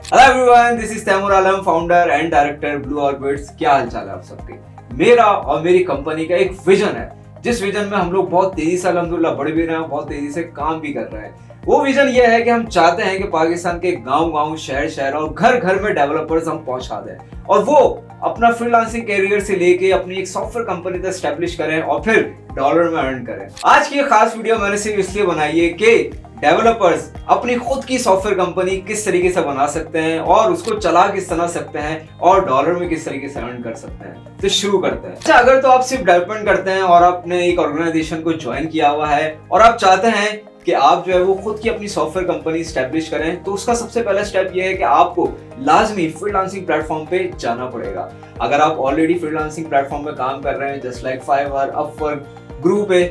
Hello everyone, this is Taimur Alam, founder and director Blue Orbits. क्या हालचाल है आप सबके। मेरा और मेरी कंपनी का एक विजन है, जिस विजन में हम लोग बहुत तेजी से अल्हम्दुलिल्लाह बढ़ भी रहे हैं, बहुत तेजी से काम भी कर रहे हैं। वो विजन ये है कि हम चाहते हैं कि पाकिस्तान के गांव-गांव, शहर-शहर और घर-घर में डेवलपर्स हम पहुंचा दें और वो अपना फ्रीलांसिंग कैरियर से लेके अपनी एक सॉफ्टवेयर कंपनी तक एस्टेब्लिश करें और फिर डॉलर में अर्न करें। आज की ये खास वीडियो मैंने सिर्फ इसलिए बनाई है कि डेवलपर्स अपनी खुद की सॉफ्टवेयर कंपनी किस तरीके से बना सकते हैं और उसको चला किस तरह सकते हैं और डॉलर में किस तरीके से अर्न कर सकते हैं। तो शुरू करते हैं। अच्छा, अगर तो आप सिर्फ डेवलपमेंट करते हैं और आपने एक ऑर्गेनाइजेशन को ज्वाइन किया हुआ है और आप चाहते हैं कि आप जो है वो खुद की अपनी सॉफ्टवेयर कंपनी स्टैब्लिश करें, तो उसका सबसे पहला स्टेप ये है कि आपको लाजमी फ्रीलांसिंग प्लेटफॉर्म पे जाना पड़ेगा। अगर आप ऑलरेडी फ्रीलांसिंग प्लेटफॉर्म में काम कर रहे हैं, just like fibre, Upwork, group पे,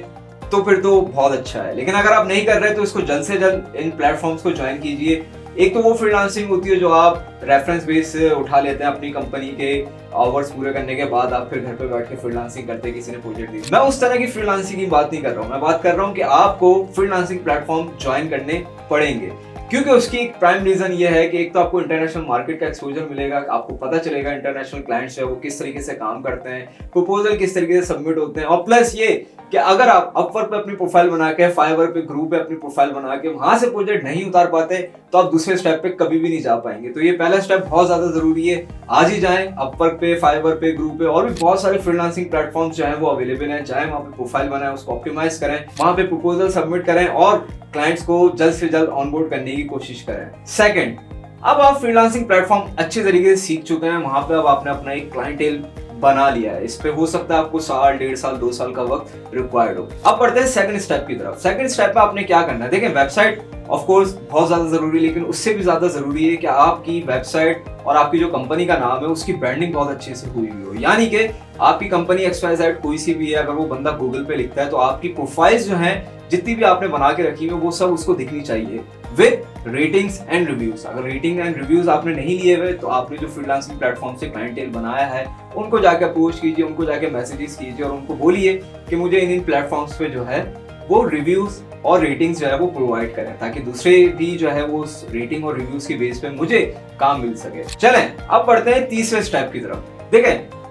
तो फिर तो बहुत अच्छा है। लेकिन अगर आप नहीं कर रहे तो इसको जल्द से जल्द इन प्लेटफॉर्म्स को ज्वाइन कीजिए। एक तो वो फ्रीलांसिंग होती है जो आप रेफरेंस बेस से उठा लेते हैं अपनी कंपनी के आवर्स पूरे करने के बाद, आप फिर घर पे बैठ के फ्रीलांसिंग करते हैं, किसी ने प्रोजेक्ट दी। मैं उस तरह की फ्रीलांसिंग की बात नहीं कर रहा हूँ, मैं बात कर रहा हूँ कि आपको फ्रीलांसिंग प्लेटफॉर्म ज्वाइन करने पड़ेंगे, क्योंकि उसकी एक प्राइम रीजन ये है कि एक तो आपको इंटरनेशनल मार्केट का एक्सपोजर मिलेगा, आपको पता चलेगा इंटरनेशनल क्लाइंट्स है वो किस तरीके से काम करते हैं, प्रपोजल किस तरीके से सबमिट होते हैं। और प्लस ये कि अगर आप अपवर्क पे अपनी प्रोफाइल बना के, फाइवर पे, ग्रुप पे अपनी प्रोफाइल बना के वहां से प्रोजेक्ट नहीं उतार पाते तो आप दूसरे स्टेप पे कभी भी नहीं जा पाएंगे। तो ये पहला स्टेप बहुत ज्यादा जरूरी है। आज ही जाएं अपवर्क पे, फाइवर पे, ग्रुप पे और भी बहुत सारे फ्रीलांसिंग प्लेटफॉर्म्स जो है वो अवेलेबल हैं। जाएं वहां पे प्रोफाइल बनाएं, उसको ऑप्टिमाइज करें, वहां पे प्रपोजल सबमिट करें और क्लाइंट्स को जल्द से जल्द ऑनबोर्ड करने की कोशिश करें। सेकंड, अब आप फ्रीलांसिंग प्लेटफॉर्म अच्छे तरीके से सीख चुके हैं, वहां पे अब आपने अपना एक क्लाइंटेल बना लिया है। इस पे हो सकता है आपको साल, 1.5 साल, 2 साल का वक्त रिक्वायर्ड हो। अब बढ़ते हैं सेकंड स्टेप की तरफ। सेकंड स्टेप में आपने क्या करना है, देखें वेबसाइट ऑफ कोर्स बहुत ज्यादा जरूरी है, लेकिन उससे भी ज्यादा जरूरी है कि आपकी वेबसाइट और आपकी जो कंपनी का नाम है उसकी ब्रांडिंग बहुत अच्छे से हुई हुई हो। यानी कि आपकी कंपनी XYZ कोई सी भी है, अगर वो बंदा गूगल पे लिखता है तो आपकी प्रोफाइल्स जो हैं जितनी भी आपने बना के रखी है वो सब उसको दिखनी चाहिए विद रेटिंग्स एंड रिव्यूज। अगर रेटिंग एंड रिव्यूज आपने नहीं लिए हुए तो आपने जो फ्रीलांसिंग प्लेटफॉर्म से क्लाइंटेल बनाया है उनको जाके अप्रोच कीजिए, उनको जाके मैसेजेस कीजिए और उनको बोलिए कि मुझे इन प्लेटफॉर्म्स पे जो है वो रिव्यूज और रेटिंग्स जो है वो प्रोवाइड करें, ताकि दूसरे भी जो है वो उस रेटिंग और रिव्यूज की बेस पे मुझे काम मिल सके। चलें अब बढ़ते हैं तीसरे स्टेप की तरफ। देखें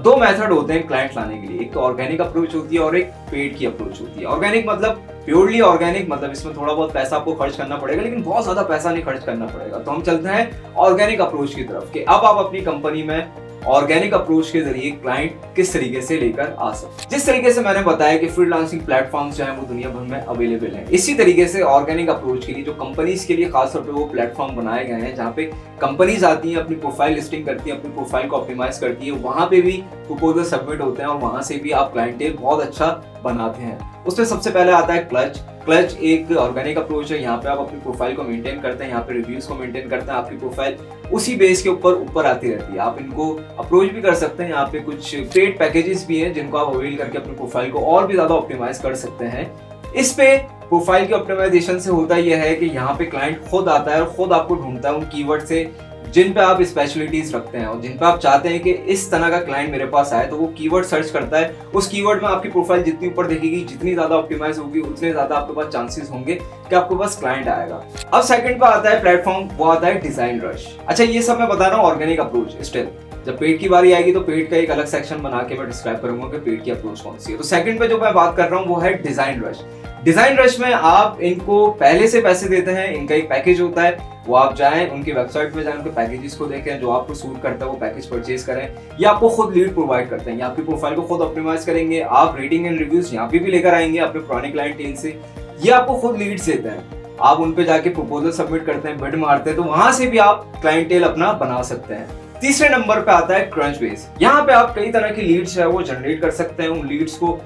दो मेथड होते हैं क्लाइंट लाने के लिए, एक तो ऑर्गेनिक अप्रोच होती है और एक पेड की अप्रोच होती है। ऑर्गेनिक मतलब प्योरली ऑर्गेनिक, मतलब इसमें थोड़ा बहुत पैसा आपको खर्च करना पड़ेगा लेकिन बहुत ज्यादा पैसा नहीं खर्च करना पड़ेगा। तो हम चलते हैं ऑर्गेनिक अप्रोच की तरफ कि अब आप अपनी कंपनी में ऑर्गेनिक अप्रोच के जरिए क्लाइंट किस तरीके से लेकर आ सकते हैं। जिस तरीके से मैंने बताया कि फ्रीलांसिंग प्लेटफॉर्म्स जो हैं वो दुनिया भर में अवेलेबल हैं, इसी तरीके से ऑर्गेनिक अप्रोच के लिए जो कंपनीज के लिए खासतौर पे वो प्लेटफॉर्म बनाए गए हैं जहाँ पे कंपनीज आती हैं, अपनी प्रोफाइल लिस्टिंग करती हैं, अपनी प्रोफाइल को ऑप्टिमाइज करती है, वहां पे भी प्रपोजल सबमिट होते हैं और वहां से भी आप क्लाइंटेल बहुत अच्छा बनाते हैं। उसमें सबसे पहले आता है क्लच। क्लच एक ऑर्गेनिक अप्रोच है, यहाँ पे आप अपनी प्रोफाइल को मेंटेन करते हैं, यहाँ पे रिव्यूज को मेंटेन करते हैं, आपकी प्रोफाइल उसी बेस के ऊपर आती रहती है। आप इनको अप्रोच भी कर सकते हैं, यहाँ पे कुछ पेड पैकेजेस भी हैं जिनको आप अवेल करके अपनी प्रोफाइल को और भी ज्यादा ऑप्टिमाइज कर सकते हैं। इस पे प्रोफाइल के ऑप्टिमाइजेशन से होता यह है कि यहाँ पे क्लाइंट खुद आता है और खुद आपको ढूंढता है उन कीवर्ड से जिन पे आप स्पेशलिटीज रखते हैं और जिन पे आप चाहते हैं कि इस तरह का क्लाइंट मेरे पास आए, तो वो कीवर्ड सर्च करता है। उस कीवर्ड में आपकी प्रोफाइल जितनी ऊपर दिखेगी, जितनी ज्यादा ऑप्टिमाइज होगी, उतने ज्यादा आपके पास चांसेस होंगे कि आपके पास क्लाइंट आएगा। अब सेकंड पे आता है प्लेटफॉर्म, वो आता है डिजाइन रश। अच्छा, ये सब मैं बता रहा हूँ ऑर्गेनिक अप्रोच। स्टिल जब पेड की बारी आएगी तो पेड का एक अलग सेक्शन बना के मैं डिस्क्राइब करूंगा कि पेड की अप्रोच कौन सी है। तो सेकंड पे जो मैं बात कर रहा हूँ वो है डिजाइन रश। डिजाइन रश में आप इनको पहले से पैसे देते हैं, इनका एक पैकेज होता है, वो आप जाएं उनकी वेबसाइट पे जाएं, उनके पैकेजेस को देखें, जो आपको सूट करता है वो पैकेज परचेज करें। ये आपको खुद लीड प्रोवाइड करते हैं, ये आपकी प्रोफाइल को खुद ऑप्टिमाइज करेंगे, आप रेटिंग एंड रिव्यूज यहाँ पे भी लेकर आएंगे अपने पुराने क्लाइंटेल से, ये आपको खुद लीड्स देते हैं। आप उन पे जाके प्रपोजल सबमिट करते हैं, बिड मारते हैं, तो वहां से भी आप क्लाइंटेल अपना बना सकते हैं। तीसरे नंबर पे आता है क्रंचबेस। यहाँ पे आप कई तरह की लीड्स है वो जनरेट कर सकते हैं, उन लीड्स को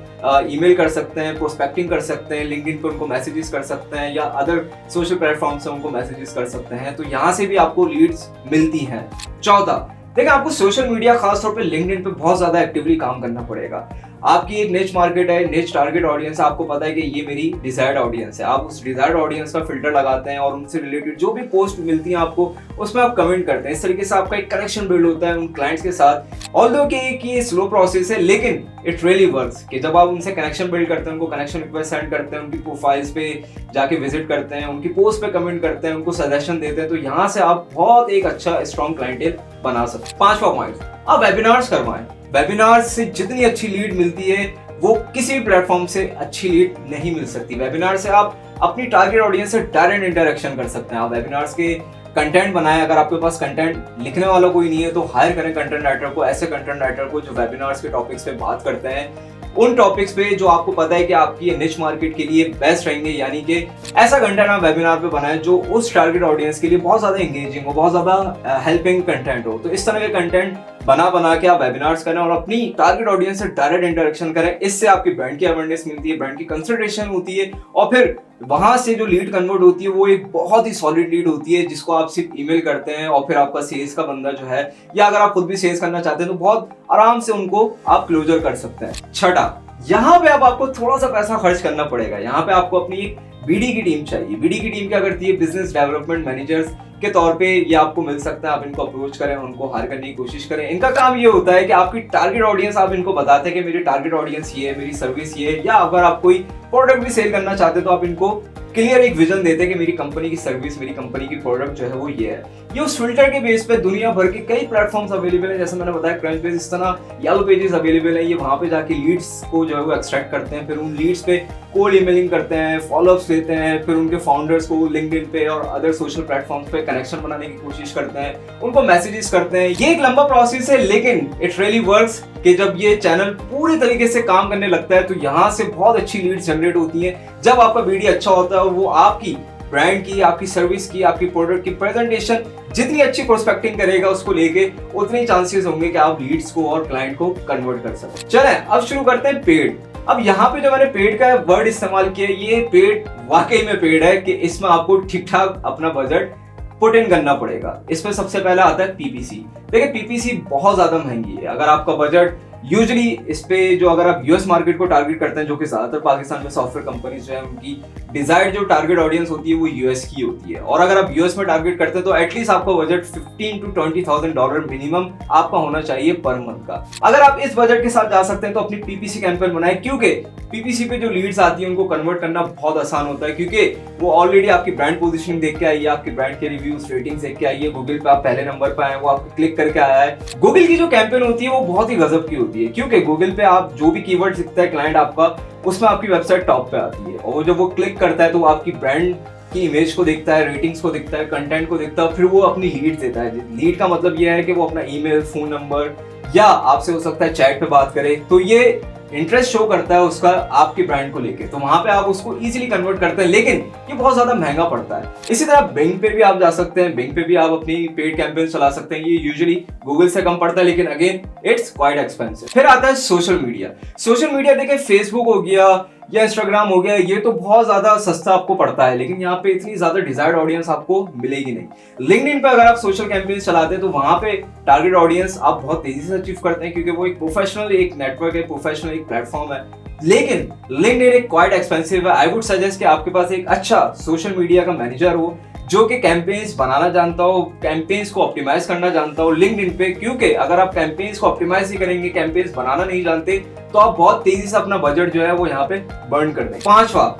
ईमेल कर सकते हैं, प्रोस्पेक्टिंग कर सकते हैं, लिंक्डइन पे उनको मैसेजेस कर सकते हैं या अदर सोशल प्लेटफॉर्म से उनको मैसेजेस कर सकते हैं। तो यहाँ से भी आपको लीड्स मिलती हैं। चौथा, देखिए आपको सोशल मीडिया खासतौर पे लिंक्डइन पे बहुत ज्यादा एक्टिवली काम करना पड़ेगा। आपकी एक निच मार्केट है, निच टारगेट ऑडियंस, आपको पता है कि ये मेरी डिजायर्ड ऑडियंस है, आप उस डिजायर्ड ऑडियंस का फिल्टर लगाते हैं और उनसे रिलेटेड जो भी पोस्ट मिलती है आपको उसमें आप कमेंट करते हैं। इस तरीके से आपका एक कनेक्शन बिल्ड होता है उन क्लाइंट्स के साथ। ऑल्दो कि ये स्लो प्रोसेस है, लेकिन इट रियली वर्क्स कि जब आप उनसे कनेक्शन बिल्ड करते हैं, उनको कनेक्शन रिक्वेस्ट सेंड करते हैं, उनकी प्रोफाइल्स पे जाके विजिट करते हैं, उनकी पोस्ट पे कमेंट करते हैं, उनको सजेशन देते हैं, तो यहाँ से आप बहुत एक अच्छा स्ट्रॉन्ग क्लाइंटेल बना सकते हैं। 5वां पॉइंट, आप वेबिनार्स करवाएं। वेबिनार्स से जितनी अच्छी लीड मिलती है वो किसी भी प्लेटफॉर्म से अच्छी लीड नहीं मिल सकती। वेबिनार से आप अपनी टारगेट ऑडियंस से डायरेक्ट इंटरेक्शन कर सकते हैं। आप वेबिनार्स के कंटेंट बनाएं। अगर आपके पास कंटेंट लिखने वाला कोई नहीं है तो हायर करें कंटेंट राइटर को, ऐसे कंटेंट राइटर को जो वेबिनार्स के टॉपिक्स पे बात करते हैं, उन टॉपिक्स पे जो आपको पता है कि आपकी निच मार्केट के लिए बेस्ट रहेंगे। यानी कि ऐसा कंटेंट आप वेबिनार पे बनाएं जो उस टारगेट ऑडियंस के लिए बहुत ज्यादा एंगेजिंग हो, बहुत ज्यादा हेल्पिंग कंटेंट हो। तो इस तरह के कंटेंट बना के आप वेबिनार्स करें और अपनी टारगेट ऑडियंस से डायरेक्ट इंटरेक्शन करें। इससे आपकी ब्रांड की अवेयरनेस मिलती है, ब्रांड की कंसिडरेशन होती है और फिर वहां से जो लीड कन्वर्ट होती है वो एक बहुत ही सॉलिड लीड होती है जिसको आप सिर्फ ईमेल करते हैं और फिर आपका सेल्स का बंदा जो है, या अगर आप खुद भी सेल्स करना चाहते हैं तो बहुत आराम से उनको आप क्लोजर कर सकते हैं। छठा, यहाँ पे अब आपको थोड़ा सा पैसा खर्च करना पड़ेगा। यहाँ पे आपको अपनी एक बीडी की टीम चाहिए। बीडी की टीम क्या करती है? बिजनेस डेवलपमेंट मैनेजर्स के तौर पे ये आपको मिल सकता है। आप इनको अप्रोच करें, उनको हायर करने की कोशिश करें। इनका काम ये होता है कि आपकी टारगेट ऑडियंस, आप इनको बताते हैं कि मेरी टारगेट ऑडियंस ये है, मेरी सर्विस ये है, या अगर आप कोई प्रोडक्ट भी सेल करना चाहते हैं तो आप इनको क्लियर एक विजन देते हैं कि मेरी कंपनी की सर्विस, मेरी कंपनी की प्रोडक्ट जो है वो ये है। ये उस फिल्टर के बेस पे दुनिया भर के कई प्लेटफॉर्म्स अवेलेबल हैं, जैसे मैंने बताया क्रंचबेस, इस तरह येलो पेजेस अवेलेबल है। ये वहां पे जाके लीड्स को जो है वो एक्सट्रैक्ट करते हैं, फिर उन लीड्स पे कोल्ड ईमेलिंग करते हैं, फॉलोअप्स लेते हैं, फिर उनके फाउंडर्स को लिंक्डइन पे और अदर सोशल प्लेटफॉर्म्स पे कनेक्शन बनाने की कोशिश करते हैं, उनको मैसेजेस करते हैं। ये एक लंबा प्रोसेस है, लेकिन इट रियली वर्क्स कि जब ये चैनल पूरी तरीके से काम करने लगता है तो यहाँ से बहुत अच्छी लीड्स जनरेट होती हैं। जब आपका वीडियो अच्छा होता है और वो आपकी ब्रांड की, आपकी सर्विस की, आपकी प्रोडक्ट की प्रेजेंटेशन जितनी अच्छी प्रोस्पेक्टिंग करेगा उसको लेके, उतने चांसेस होंगे कि आप लीड्स को और क्लाइंट को कन्वर्ट कर सकें। चलें अब शुरू करते हैं पेड। अब यहाँ पे जो मैंने पेड का वर्ड इस्तेमाल किया, ये पेड वाकई में पेड है कि इसमें आपको ठीक ठाक अपना बजट पुट इन करना पड़ेगा। इसमें सबसे पहला आता है पीपीसी। देखिए पीपीसी बहुत ज्यादा महंगी है। अगर आपका बजट यूजुअली इस पे जो, अगर आप यूएस मार्केट को टारगेट करते हैं, जो कि ज्यादातर पाकिस्तान में सॉफ्टवेयर कंपनीज जो है उनकी डिजायर्ड जो टारगेट ऑडियंस होती है वो यूएस की होती है, और अगर आप यूएस में टारगेट करते हैं तो एटलीस्ट आपका बजट $15,000 to $20,000 मिनिमम आपका होना चाहिए पर मंथ का। अगर आप इस बजट के साथ जा सकते हैं तो अपनी पीपीसी कैंपेन बनाएं, क्योंकि पीपीसी पे जो लीड्स आती है उनको कन्वर्ट करना बहुत आसान होता है, क्योंकि वो ऑलरेडी आपकी ब्रांड पोजीशनिंग देख के आई है, आपकी ब्रांड के रिव्यूज रेटिंग्स देख के आई है, गूगल पे आप पहले नंबर पे आए, वो आपको क्लिक करके आया है। गूगल की जो कैंपेन होती है वो बहुत ही गजब की होती है, क्योंकि गूगल पे आप जो भी कीवर्ड लिखता है क्लाइंट आपका, उसमें आपकी वेबसाइट टॉप पे आती है, और जब वो क्लिक करता है तो वो आपकी ब्रांड की इमेज को देखता है, रेटिंग्स को देखता है, कंटेंट को देखता है, फिर वो अपनी लीड देता है। लीड का मतलब ये है कि वो अपना ईमेल, फोन नंबर या आपसे हो सकता है चैट पे बात करे, तो ये इंटरेस्ट शो करता है उसका आपकी ब्रांड को लेके, तो वहां पे आप उसको इजीली कन्वर्ट करते हैं, लेकिन ये बहुत ज्यादा महंगा पड़ता है। इसी तरह बिंग पे भी आप जा सकते हैं, बिंग पे भी आप अपनी पेड कैंपेन चला सकते हैं। ये यूजुअली गूगल से कम पड़ता है, लेकिन अगेन इट्स क्वाइट एक्सपेंसिव। फिर आता है सोशल मीडिया। सोशल मीडिया देखिए फेसबुक हो गया या इंस्टाग्राम हो गया, ये तो बहुत ज्यादा सस्ता आपको पड़ता है, लेकिन यहाँ पे इतनी ज्यादा डिजायर्ड ऑडियंस आपको मिलेगी नहीं। लिंक्डइन पे अगर आप सोशल कैंपेन चलाते हैं तो वहां पे टारगेट ऑडियंस आप बहुत तेजी से अचीव करते हैं, क्योंकि वो एक प्रोफेशनल एक नेटवर्क है, प्रोफेशनल एक प्लेटफॉर्म है। लेकिन लिंक्डइन एक क्वाइट एक्सपेंसिव है। आई वुड सजेस्ट कि आपके पास एक अच्छा सोशल मीडिया का मैनेजर हो जो कि कैंपेन्स बनाना जानता हो, कैंपेन्स को ऑप्टिमाइज करना जानता हो लिंक्डइन पे, क्योंकि अगर आप कैंपेन्स को ऑप्टिमाइज ही करेंगे, कैंपेन्स बनाना नहीं जानते, तो आप बहुत तेजी से अपना बजट जो है वो यहाँ पे बर्न कर देंगे। पांचवा,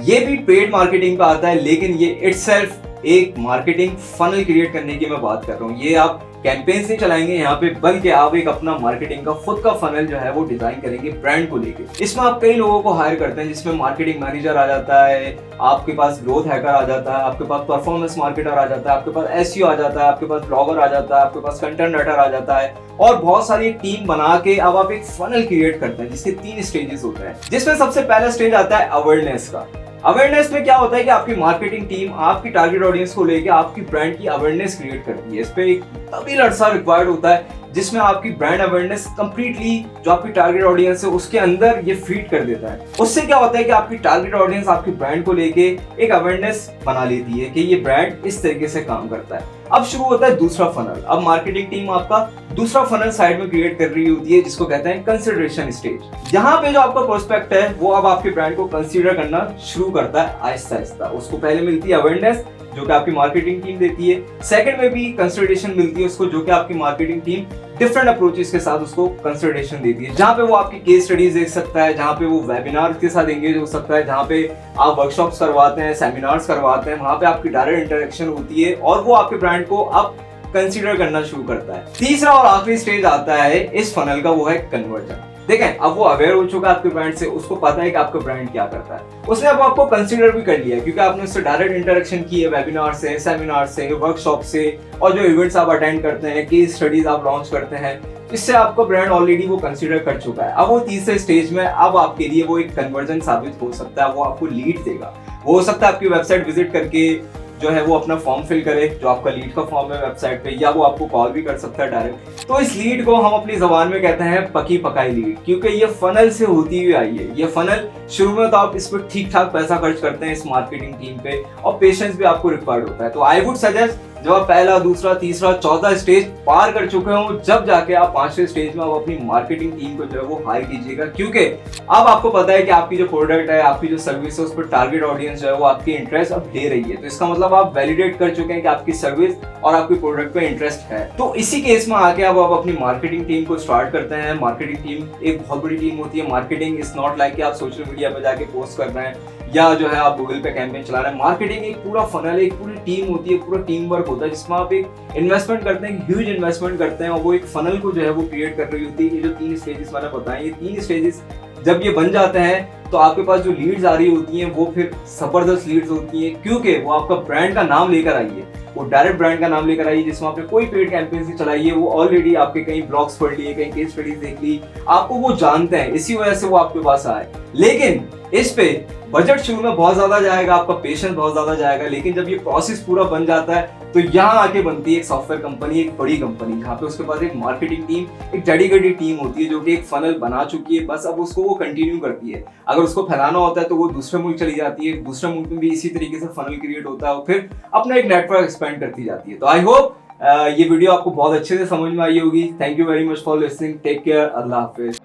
ये भी पेड मार्केटिंग का आता है, लेकिन ये इटसेल्फ एक मार्केटिंग फनल क्रिएट करने की मैं बात कर रहा हूँ। ये आप कैंपेन्स नहीं चलाएंगे यहाँ पे, बल्कि आप एक अपना मार्केटिंग का खुद का फनल जो है वो डिजाइन करेंगे ब्रांड को लेके। इसमें आप कई लोगों को हायर करते हैं, जिसमें मार्केटिंग मैनेजर आ जाता है, आपके पास ग्रोथ हैकर आ जाता है, आपके पास परफॉर्मेंस मार्केटर आ जाता है, आपके पास एसईओ आ जाता है, आपके पास ब्लॉगर आ जाता है, आपके पास कंटेंट राइटर आ जाता है, और बहुत सारी टीम बना के अब आप एक फनल क्रिएट करते हैं जिसके 3 स्टेजेस होते हैं, जिसमें सबसे पहला स्टेज आता है अवेयरनेस का। अवेयरनेस में क्या होता है कि आपकी मार्केटिंग टीम आपकी टारगेट ऑडियंस को लेके आपकी ब्रांड की अवेयरनेस क्रिएट करती है। इस पे एक तभी अरसा रिक्वायर्ड होता है जिसमें आपकी ब्रांड अवेयरनेस कंप्लीटली जो आपकी टारगेट ऑडियंस है उसके अंदर ये फीड कर देता है। उससे क्या होता है कि आपकी टारगेट ऑडियंस आपकी ब्रांड को लेके एक अवेयरनेस बना लेती है कि ये ब्रांड इस तरीके से काम करता है। अब शुरू होता है दूसरा फनल। अब मार्केटिंग टीम आपका दूसरा फनल साइड में क्रिएट कर रही होती है जिसको कहते हैं कंसिडरेशन स्टेज। यहाँ पे जो आपका प्रोस्पेक्ट है वो अब आपके ब्रांड को कंसीडर करना शुरू करता है आहिस्ता आहिस्ता। उसको पहले मिलती है अवेयरनेस जो कि आपकी मार्केटिंग टीम देती है, सेकंड में भी कंसिडरेशन मिलती है उसको जो कि आपकी मार्केटिंग टीम डिफरेंट अप्रोचेस के साथ उसको कंसिडरेशन देती है, जहाँ पे वो आपकी केस स्टडीज देख सकता है, जहाँ पे वो वेबिनार के साथ एंगेज हो सकता है, जहाँ पे आप वर्कशॉप्स करवाते हैं, सेमिनार्स करवाते हैं, वहाँ पे आपकी डायरेक्ट इंटरेक्शन होती है और वो आपके ब्रांड को अब कंसीडर करना शुरू करता है। तीसरा और आखिरी स्टेज आता है इस फनल का, वो है कन्वर्जन। देखें, अब वो अवेयर हो चुका है आपके ब्रांड से, उसको पता है कि आपका ब्रांड क्या करता है, उसने अब आपको कंसीडर भी कर लिया है क्योंकि आपने उससे डायरेक्ट इंटरेक्शन की है, वेबिनार से, सेमिनार से, वर्कशॉप से, और जो इवेंट्स आप अटेंड करते हैं, केस स्टडीज आप लॉन्च करते हैं, इससे आपका ब्रांड ऑलरेडी वो कंसीडर कर चुका है। अब वो तीसरे स्टेज में अब आपके लिए वो एक कन्वर्जन साबित हो सकता है, वो आपको लीड देगा। वो हो सकता है आपकी वेबसाइट विजिट करके जो है वो अपना फॉर्म फिल करे जो आपका लीड का फॉर्म है वेबसाइट पे, या वो आपको कॉल भी कर सकता है डायरेक्ट। तो इस लीड को हम अपनी जबान में कहते हैं पकी पकाई लीड, क्योंकि ये फनल से होती हुई आई है। ये फनल शुरू में तो आप इस पर ठीक ठाक पैसा खर्च करते हैं इस मार्केटिंग टीम पे, और पेशेंस भी आपको रिक्वायर्ड होता है। तो आई वुड सजेस्ट जब आप पहला, दूसरा, तीसरा, चौथा स्टेज पार कर चुके हो, जब जाके आप पांचवें स्टेज में आप अपनी मार्केटिंग टीम को जो है वो हायर कीजिएगा, क्योंकि अब आपको पता है कि आपकी जो प्रोडक्ट है, आपकी जो सर्विस है, उस पर टारगेट ऑडियंस जो है वो आपकी इंटरेस्ट अब ले रही है। तो इसका मतलब आप वैलिडेट कर चुके हैं कि आपकी सर्विस और आपकी प्रोडक्ट पे इंटरेस्ट है। तो इसी केस में आके अब आप अपनी मार्केटिंग टीम को स्टार्ट करते हैं। मार्केटिंग टीम एक बहुत बड़ी टीम होती है। मार्केटिंग इज नॉट लाइक कि आप सोशल मीडिया पे जाके पोस्ट कर रहे हैं या जो है आप गूगल पे कैंपेन चला रहे हैं। मार्केटिंग एक पूरा फनल, एक पूरी टीम होती है, पूरा टीम वर्क होता है जिसमें आप एक इन्वेस्टमेंट करते हैं, ह्यूज इन्वेस्टमेंट करते हैं, और वो एक फनल को जो है वो क्रिएट कर रही होती है। ये जो 3 स्टेजेस मैंने बताए, ये 3 स्टेजेस जब ये बन जाते हैं तो आपके पास जो लीड्स आ रही होती हैं वो फिर जबरदस्त लीड्स होती हैं, क्योंकि वो आपका ब्रांड का नाम लेकर आई है, वो डायरेक्ट ब्रांड का नाम लेकर आई है, जिसमें आपने कोई पेड कैंपेन नहीं चलाई है, वो ऑलरेडी आपके कई ब्लॉग्स पढ़ लिए, कई केस स्टडीज देख ली, आपको वो जानते हैं, इसी वजह से वो आपके पास आए। लेकिन इस पे बजट शुरू में बहुत ज्यादा जाएगा, आपका पेशेंस बहुत ज्यादा जाएगा, लेकिन जब ये प्रोसेस पूरा बन जाता है तो यहाँ आके बनती है एक सॉफ्टवेयर कंपनी, एक बड़ी कंपनी, जहाँ पे उसके पास एक मार्केटिंग टीम, एक डेडिकेटेड टीम होती है जो कि एक फनल बना चुकी है। बस अब उसको वो कंटिन्यू करती है। अगर उसको फैलाना होता है तो वो दूसरे मुल्क चली जाती है, दूसरे मुल्क में भी इसी तरीके से फनल क्रिएट होता है और फिर अपना एक नेटवर्क एक्सपेंड करती जाती है। तो आई होप ये वीडियो आपको बहुत अच्छे से समझ में आई होगी। Thank you very much for listening. Take care. अल्लाह हाफिज।